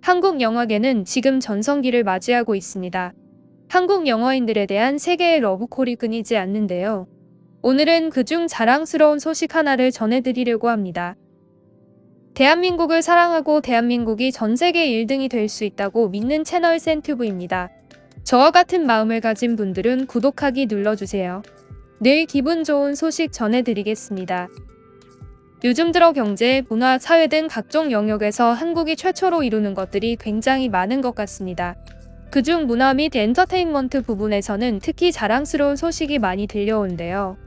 한국 영화계는 지금 전성기를 맞이하고 있습니다. 한국 영화인들에 대한 세계의 러브콜이 끊이지 않는데요. 오늘은 그중 자랑스러운 소식 하나를 전해드리려고 합니다. 대한민국을 사랑하고 대한민국이 전 세계 1등이 될 수 있다고 믿는 채널 센튜브입니다. 저와 같은 마음을 가진 분들은 구독하기 눌러주세요. 늘 기분 좋은 소식 전해드리겠습니다. 요즘 들어 경제, 문화, 사회 등 각종 영역에서 한국이 최초로 이루는 것들이 굉장히 많은 것 같습니다. 그중 문화 및 엔터테인먼트 부분에서는 특히 자랑스러운 소식이 많이 들려오는데요.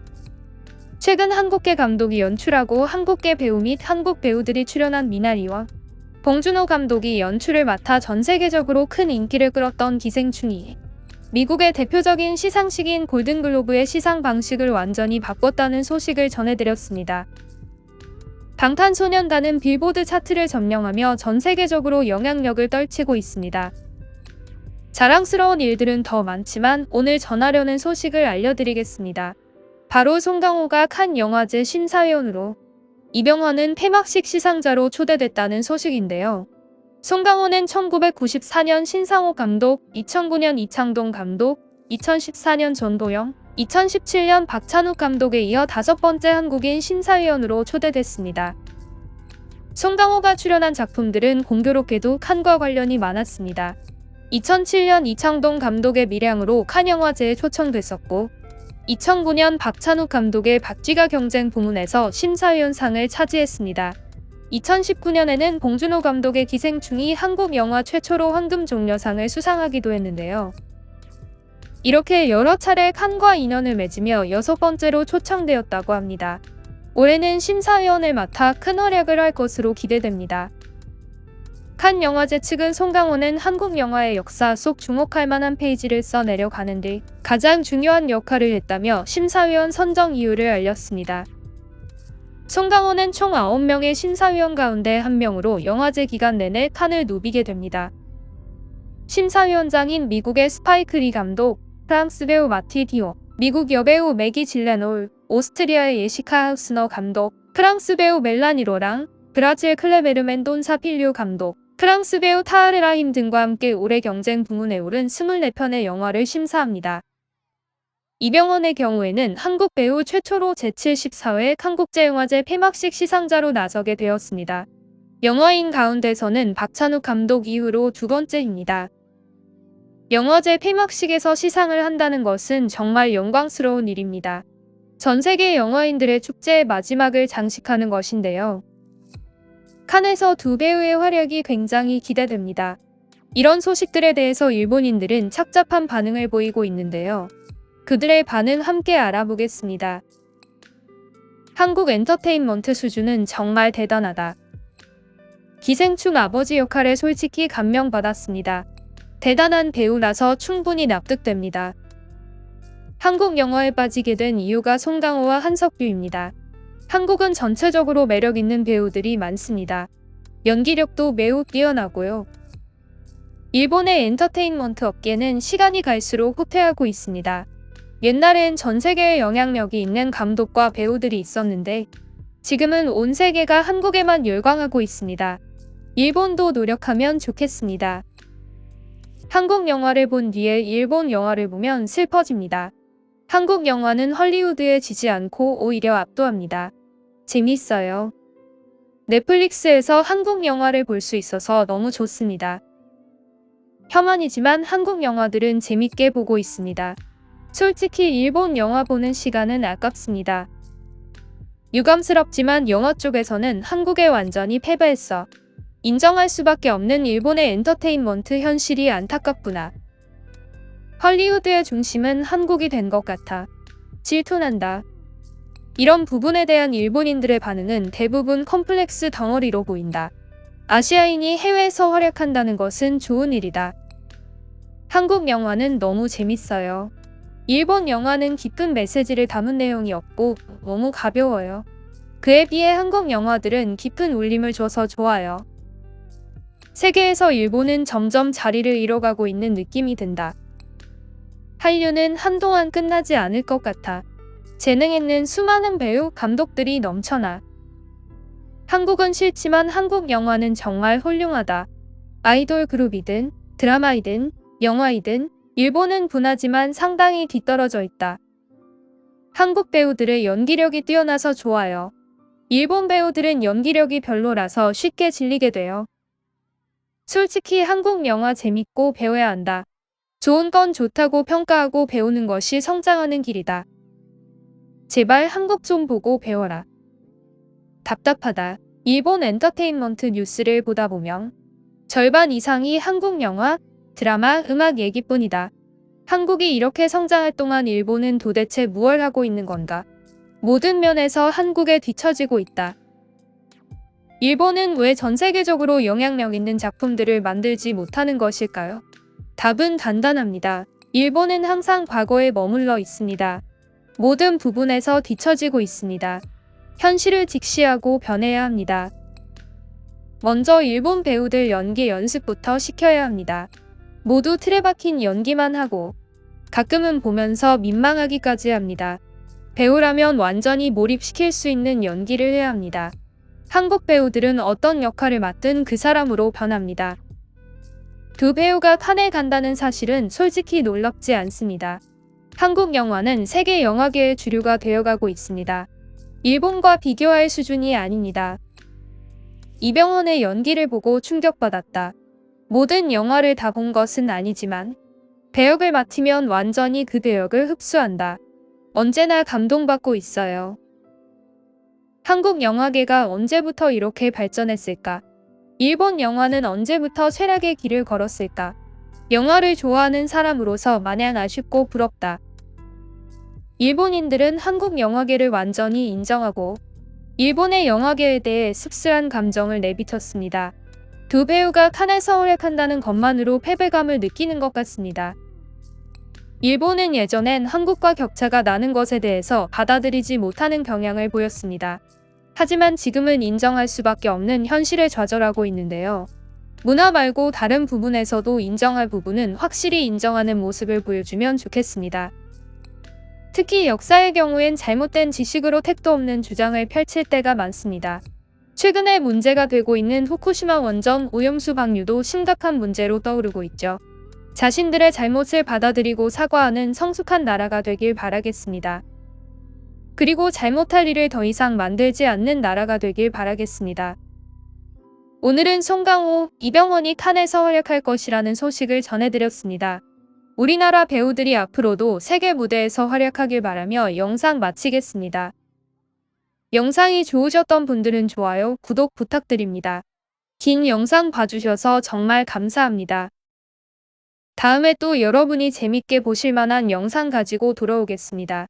최근 한국계 감독이 연출하고 한국계 배우 및 한국 배우들이 출연한 미나리와 봉준호 감독이 연출을 맡아 전 세계적으로 큰 인기를 끌었던 기생충이 미국의 대표적인 시상식인 골든글로브의 시상 방식을 완전히 바꿨다는 소식을 전해드렸습니다. 방탄소년단은 빌보드 차트를 점령하며 전 세계적으로 영향력을 떨치고 있습니다. 자랑스러운 일들은 더 많지만 오늘 전하려는 소식을 알려드리겠습니다. 바로 송강호가 칸 영화제 심사위원으로, 이병헌은 폐막식 시상자로 초대됐다는 소식인데요. 송강호는 1994년 신상호 감독, 2009년 이창동 감독, 2014년 전도연, 2017년 박찬욱 감독에 이어 5번째 한국인 심사위원으로 초대됐습니다. 송강호가 출연한 작품들은 공교롭게도 칸과 관련이 많았습니다. 2007년 이창동 감독의 밀양으로 칸 영화제에 초청됐었고, 2009년 박찬욱 감독의 박쥐가 경쟁 부문에서 심사위원상을 차지했습니다. 2019년에는 봉준호 감독의 기생충이 한국 영화 최초로 황금종려상을 수상하기도 했는데요. 이렇게 여러 차례 칸과 인연을 맺으며 6번째로 초청되었다고 합니다. 올해는 심사위원을 맡아 큰 활약을 할 것으로 기대됩니다. 칸 영화제 측은 송강호는 한국 영화의 역사 속 주목할 만한 페이지를 써내려 가는 데 가장 중요한 역할을 했다며 심사위원 선정 이유를 알렸습니다. 송강호는 총 9명의 심사위원 가운데 1명으로 영화제 기간 내내 칸을 누비게 됩니다. 심사위원장인 미국의 스파이크 리 감독, 프랑스 배우 마티 디오, 미국 여배우 매기 질레놀, 오스트리아의 예시카 하우스너 감독, 프랑스 배우 멜라니 로랑, 브라질 클레베르 멘돈사 필류 감독, 프랑스 배우 타하르 라힘 등과 함께 올해 경쟁 부문에 오른 24편의 영화를 심사합니다. 이병헌의 경우에는 한국 배우 최초로 제74회 한국제영화제 폐막식 시상자로 나서게 되었습니다. 영화인 가운데서는 박찬욱 감독 이후로 2번째입니다. 영화제 폐막식에서 시상을 한다는 것은 정말 영광스러운 일입니다. 전 세계 영화인들의 축제의 마지막을 장식하는 것인데요. 칸에서 두 배우의 활약이 굉장히 기대됩니다. 이런 소식들에 대해서 일본인들은 착잡한 반응을 보이고 있는데요. 그들의 반응 함께 알아보겠습니다. 한국 엔터테인먼트 수준은 정말 대단하다. 기생충 아버지 역할에 솔직히 감명받았습니다. 대단한 배우라서 충분히 납득됩니다. 한국 영화에 빠지게 된 이유가 송강호와 한석규입니다. 한국은 전체적으로 매력 있는 배우들이 많습니다. 연기력도 매우 뛰어나고요. 일본의 엔터테인먼트 업계는 시간이 갈수록 후퇴하고 있습니다. 옛날엔 전 세계에 영향력이 있는 감독과 배우들이 있었는데 지금은 온 세계가 한국에만 열광하고 있습니다. 일본도 노력하면 좋겠습니다. 한국 영화를 본 뒤에 일본 영화를 보면 슬퍼집니다. 한국 영화는 헐리우드에 지지 않고 오히려 압도합니다. 재밌어요. 넷플릭스에서 한국 영화를 볼 수 있어서 너무 좋습니다. 혐한이지만 한국 영화들은 재밌게 보고 있습니다. 솔직히 일본 영화 보는 시간은 아깝습니다. 유감스럽지만 영화 쪽에서는 한국에 완전히 패배했어. 인정할 수밖에 없는 일본의 엔터테인먼트 현실이 안타깝구나. 헐리우드의 중심은 한국이 된 것 같아. 질투난다. 이런 부분에 대한 일본인들의 반응은 대부분 컴플렉스 덩어리로 보인다. 아시아인이 해외에서 활약한다는 것은 좋은 일이다. 한국 영화는 너무 재밌어요. 일본 영화는 깊은 메시지를 담은 내용이 없고 너무 가벼워요. 그에 비해 한국 영화들은 깊은 울림을 줘서 좋아요. 세계에서 일본은 점점 자리를 잃어가고 있는 느낌이 든다. 한류는 한동안 끝나지 않을 것 같아. 재능 있는 수많은 배우, 감독들이 넘쳐나. 한국은 싫지만 한국 영화는 정말 훌륭하다. 아이돌 그룹이든 드라마이든 영화이든 일본은 분하지만 상당히 뒤떨어져 있다. 한국 배우들의 연기력이 뛰어나서 좋아요. 일본 배우들은 연기력이 별로라서 쉽게 질리게 돼요. 솔직히 한국 영화 재밌고 배워야 한다. 좋은 건 좋다고 평가하고 배우는 것이 성장하는 길이다. 제발 한국 좀 보고 배워라. 답답하다. 일본 엔터테인먼트 뉴스를 보다 보면 절반 이상이 한국 영화, 드라마, 음악 얘기뿐이다. 한국이 이렇게 성장할 동안 일본은 도대체 무얼 하고 있는 건가? 모든 면에서 한국에 뒤처지고 있다. 일본은 왜 전 세계적으로 영향력 있는 작품들을 만들지 못하는 것일까요? 답은 간단합니다. 일본은 항상 과거에 머물러 있습니다. 모든 부분에서 뒤처지고 있습니다. 현실을 직시하고 변해야 합니다. 먼저 일본 배우들 연기 연습부터 시켜야 합니다. 모두 틀에 박힌 연기만 하고 가끔은 보면서 민망하기까지 합니다. 배우라면 완전히 몰입시킬 수 있는 연기를 해야 합니다. 한국 배우들은 어떤 역할을 맡든 그 사람으로 변합니다. 두 배우가 칸에 간다는 사실은 솔직히 놀랍지 않습니다. 한국 영화는 세계 영화계의 주류가 되어가고 있습니다. 일본과 비교할 수준이 아닙니다. 이병헌의 연기를 보고 충격받았다. 모든 영화를 다 본 것은 아니지만 배역을 맡으면 완전히 그 배역을 흡수한다. 언제나 감동받고 있어요. 한국 영화계가 언제부터 이렇게 발전했을까? 일본 영화는 언제부터 쇠락의 길을 걸었을까? 영화를 좋아하는 사람으로서 마냥 아쉽고 부럽다. 일본인들은 한국 영화계를 완전히 인정하고 일본의 영화계에 대해 씁쓸한 감정을 내비쳤습니다. 두 배우가 칸에서 활약한다는 것만으로 패배감을 느끼는 것 같습니다. 일본은 예전엔 한국과 격차가 나는 것에 대해서 받아들이지 못하는 경향을 보였습니다. 하지만 지금은 인정할 수밖에 없는 현실에 좌절하고 있는데요. 문화 말고 다른 부분에서도 인정할 부분은 확실히 인정하는 모습을 보여주면 좋겠습니다. 특히 역사의 경우엔 잘못된 지식으로 택도 없는 주장을 펼칠 때가 많습니다. 최근에 문제가 되고 있는 후쿠시마 원전 오염수 방류도 심각한 문제로 떠오르고 있죠. 자신들의 잘못을 받아들이고 사과하는 성숙한 나라가 되길 바라겠습니다. 그리고 잘못할 일을 더 이상 만들지 않는 나라가 되길 바라겠습니다. 오늘은 송강호, 이병헌이 칸에서 활약할 것이라는 소식을 전해드렸습니다. 우리나라 배우들이 앞으로도 세계 무대에서 활약하길 바라며 영상 마치겠습니다. 영상이 좋으셨던 분들은 좋아요, 구독 부탁드립니다. 긴 영상 봐주셔서 정말 감사합니다. 다음에 또 여러분이 재밌게 보실 만한 영상 가지고 돌아오겠습니다.